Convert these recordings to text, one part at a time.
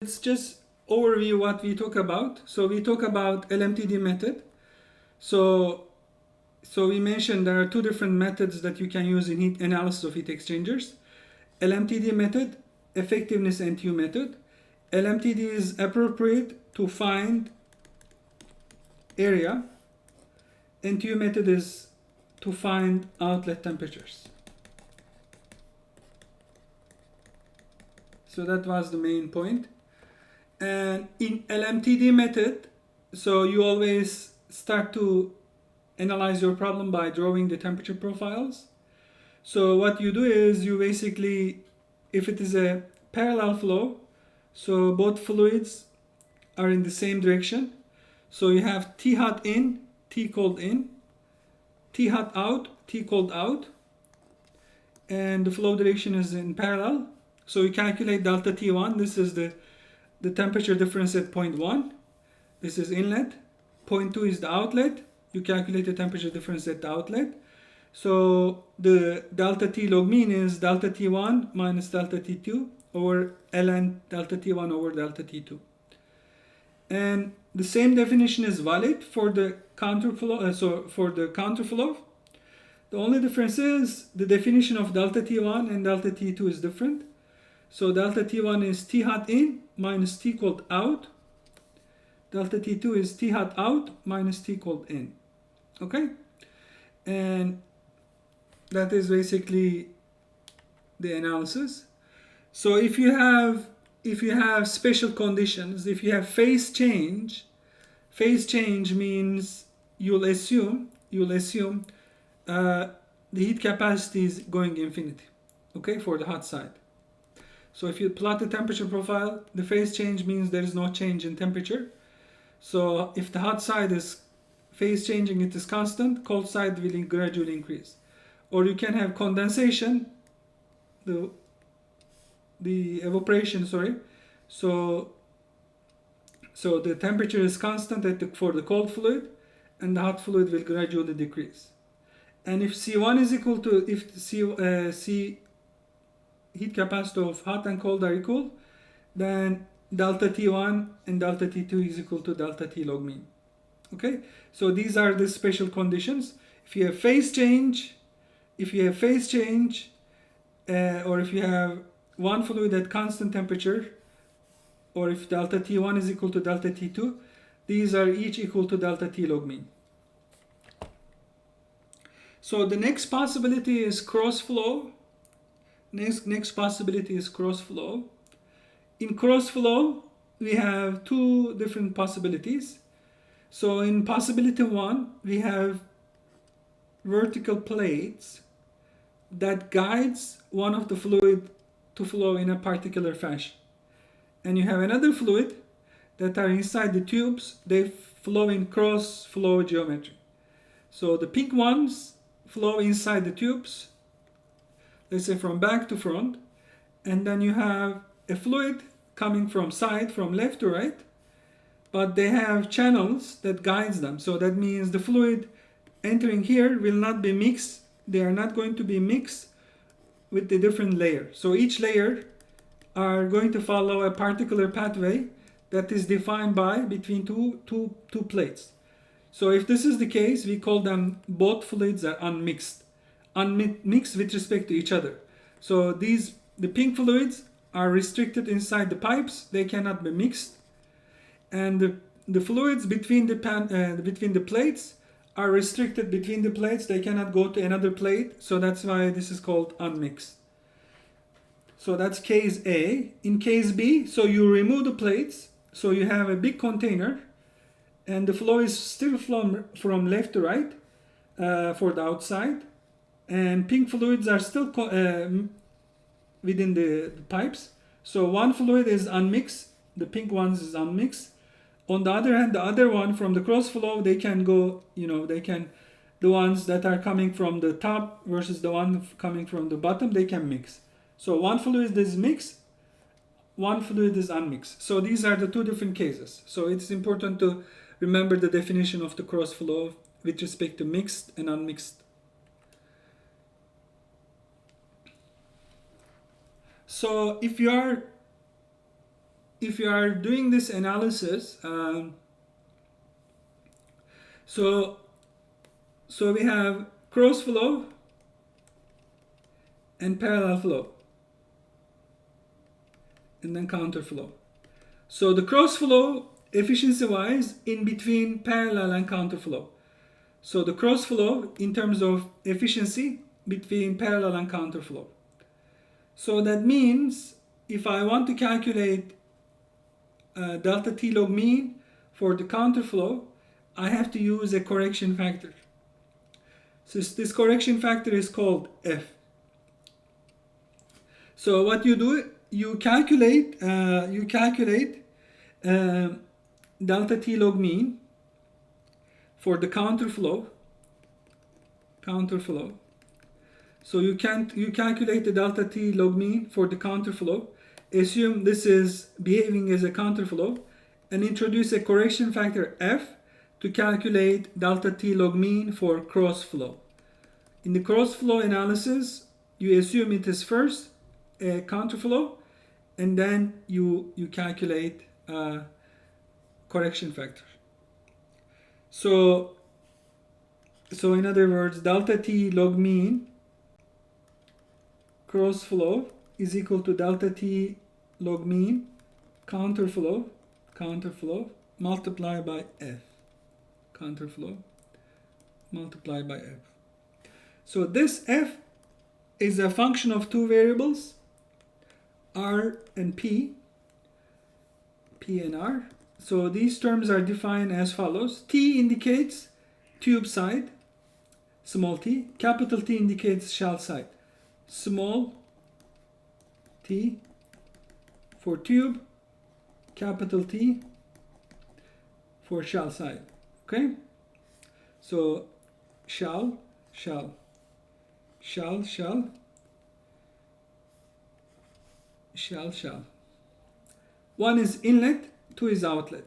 Let's just overview what we talk about. So we talk about LMTD method. So we mentioned there are two different methods that you can use in heat analysis of heat exchangers. LMTD method, effectiveness NTU method. LMTD is appropriate to find area. NTU method is to find outlet temperatures. So that was the main point. And in LMTD method, so you always start to analyze your problem by drawing the temperature profiles. So what you do is you basically, if it is a parallel flow, so both fluids are in the same direction. So you have T hot in, T cold in, T hot out, T cold out, and the flow direction is in parallel. So you calculate delta T1. This is the temperature difference at point 1. This is inlet. Point 2 is the outlet. You calculate the temperature difference at the outlet. So the delta T log mean is delta T1 minus delta T2 over ln delta T1 over delta T2. And the same definition is valid for the counterflow. So for the counterflow, the only difference is the definition of delta T1 and delta T2 is different. So delta T1 is T hot in minus T cold out. Delta T2 is T hot out minus T cold in. Okay? And that is basically the analysis. So if you have special conditions, if you have phase change means you'll assume the heat capacity is going infinity, okay, for the hot side. So if you plot the temperature profile, the phase change means there is no change in temperature. So if the hot side is phase changing, it is constant, cold side will gradually increase. Or you can have condensation, the evaporation, sorry. So the temperature is constant for the cold fluid, and the hot fluid will gradually decrease. And if C1 is equal to, if C heat capacity of hot and cold are equal, then delta T1 and delta T2 is equal to delta T log mean. Okay, so these are the special conditions. If you have phase change, or if you have one fluid at constant temperature, or if delta T1 is equal to delta T2, these are each equal to delta T log mean. So the next possibility is cross flow. Next possibility is cross flow. In cross flow, we have two different possibilities. So in possibility 1, we have vertical plates that guides one of the fluid to flow in a particular fashion. And you have another fluid that are inside the tubes. They flow in cross flow geometry. So the pink ones flow inside the tubes, let's say from back to front, and then you have a fluid coming from side, from left to right, but they have channels that guides them. So that means the fluid entering here will not be mixed. They are not going to be mixed with the different layers. So each layer are going to follow a particular pathway that is defined by between two plates. So if this is the case, we call them both fluids are unmixed with respect to each other. So the pink fluids are restricted inside the pipes. They cannot be mixed. And the fluids between the plates are restricted between the plates. They cannot go to another plate. So that's why this is called unmixed. So that's case A. In case B, so you remove the plates. So you have a big container, and the flow is still from left to right for the outside. And pink fluids are still within the pipes. So one fluid is unmixed, the pink ones is unmixed. On the other hand, the other one from the cross flow, they can go, the ones that are coming from the top versus the one coming from the bottom, they can mix. So one fluid is mixed, one fluid is unmixed. So these are the two different cases. So it's important to remember the definition of the cross flow with respect to mixed and unmixed. So if you are if you are doing this analysis, so we have cross flow and parallel flow, and then counter flow. So the cross flow, efficiency wise, in between parallel and counter flow. So the cross flow in terms of efficiency between parallel and counter flow. So that means if I want to calculate delta T log mean for the counter flow, I have to use a correction factor. So this correction factor is called F. So what you do, you calculate delta T log mean for the counter flow. So you calculate the delta T log mean for the counter flow. Assume this is behaving as a counter flow, and introduce a correction factor F to calculate delta T log mean for cross flow. In the cross flow analysis, you assume it is first a counter flow, and then you calculate correction factor. So in other words, delta T log mean cross flow is equal to delta T log mean counter flow multiplied by F. Counter flow multiplied by F. So this F is a function of two variables, R and P and R. So these terms are defined as follows. T indicates tube side, small t. Capital T indicates shell side. Small t for tube, capital T for shell side. Okay? So shell. One is inlet, two is outlet.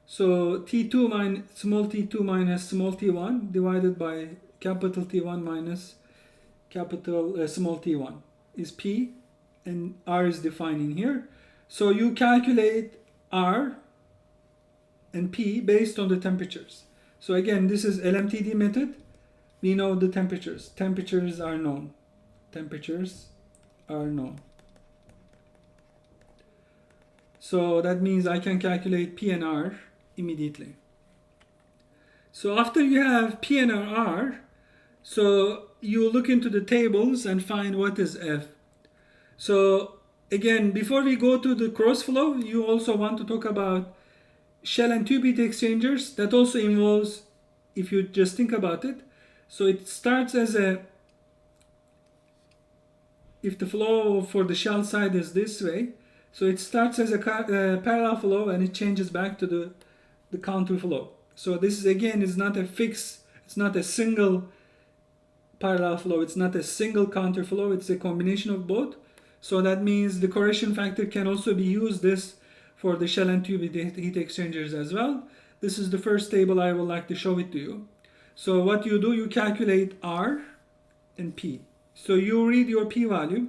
So T2 minus small t2 minus small t1 divided by capital T1 minus capital small t1 is P, and R is defined in here. So you calculate R and P based on the temperatures. So again, this is LMTD method. We know the temperatures. Temperatures are known. So that means I can calculate P and R immediately. So after you have P and R, so you look into the tables and find what is F. So again, before we go to the cross flow, you also want to talk about shell and tube heat exchangers. That also involves, if you just think about it, so it starts as if the flow for the shell side is this way, so it starts as a parallel flow and it changes back to the counter flow. So this is, again, is not a fixed, it's not a single parallel flow, it's not a single counter flow, it's a combination of both. So that means the correction factor can also be used this for the shell and tube heat exchangers as well. This is the first table. I would like to show it to you. So what you do, you calculate R and P. So you read your P value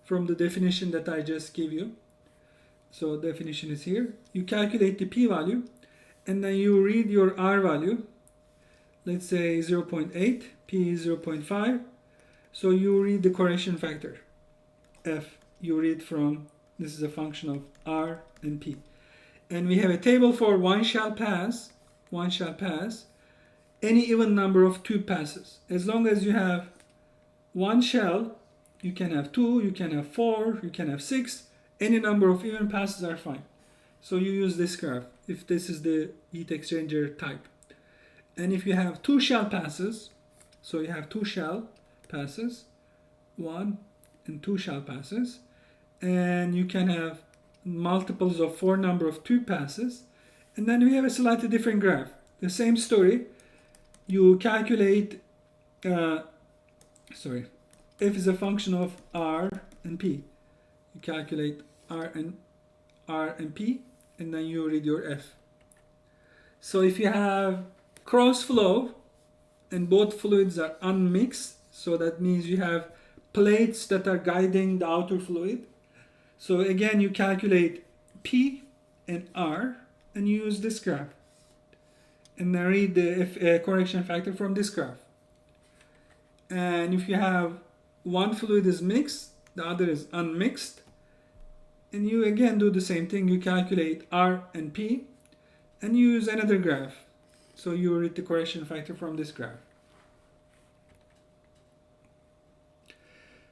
from the definition that I just gave you. So definition is here. You calculate the P value, and then you read your R value. Let's say 0.8, P is 0.5. So you read the correction factor, F. You read from, this is a function of R and P. And we have a table for one shell pass, any even number of tube passes. As long as you have one shell, you can have 2, you can have 4, you can have 6, any number of even passes are fine. So you use this graph if this is the heat exchanger type. And if you have 2 shell passes, so you have 2 shell passes, 1 and 2 shell passes, and you can have multiples of 4 number of tube passes, and then we have a slightly different graph. The same story. You calculate F is a function of R and P. You calculate R and P, and then you read your F. So if you have cross flow and both fluids are unmixed, so that means you have plates that are guiding the outer fluid. So again, you calculate P and R and use this graph. And then read the correction factor from this graph. And if you have one fluid is mixed, the other is unmixed, and you again do the same thing. You calculate R and P and use another graph. So you read the correction factor from this graph.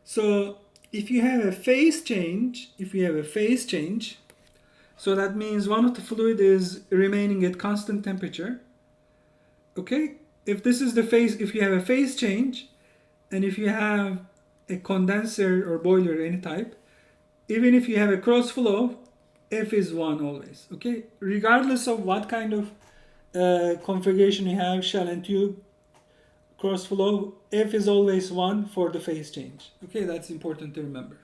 So if you have a phase change, so that means one of the fluid is remaining at constant temperature. Okay, if this is the phase, if you have a phase change, and if you have a condenser or boiler any type, even if you have a cross flow, F is 1 always. Okay, regardless of what kind of configuration you have, shell and tube, cross flow, F is always 1 for the phase change. Okay, that's important to remember.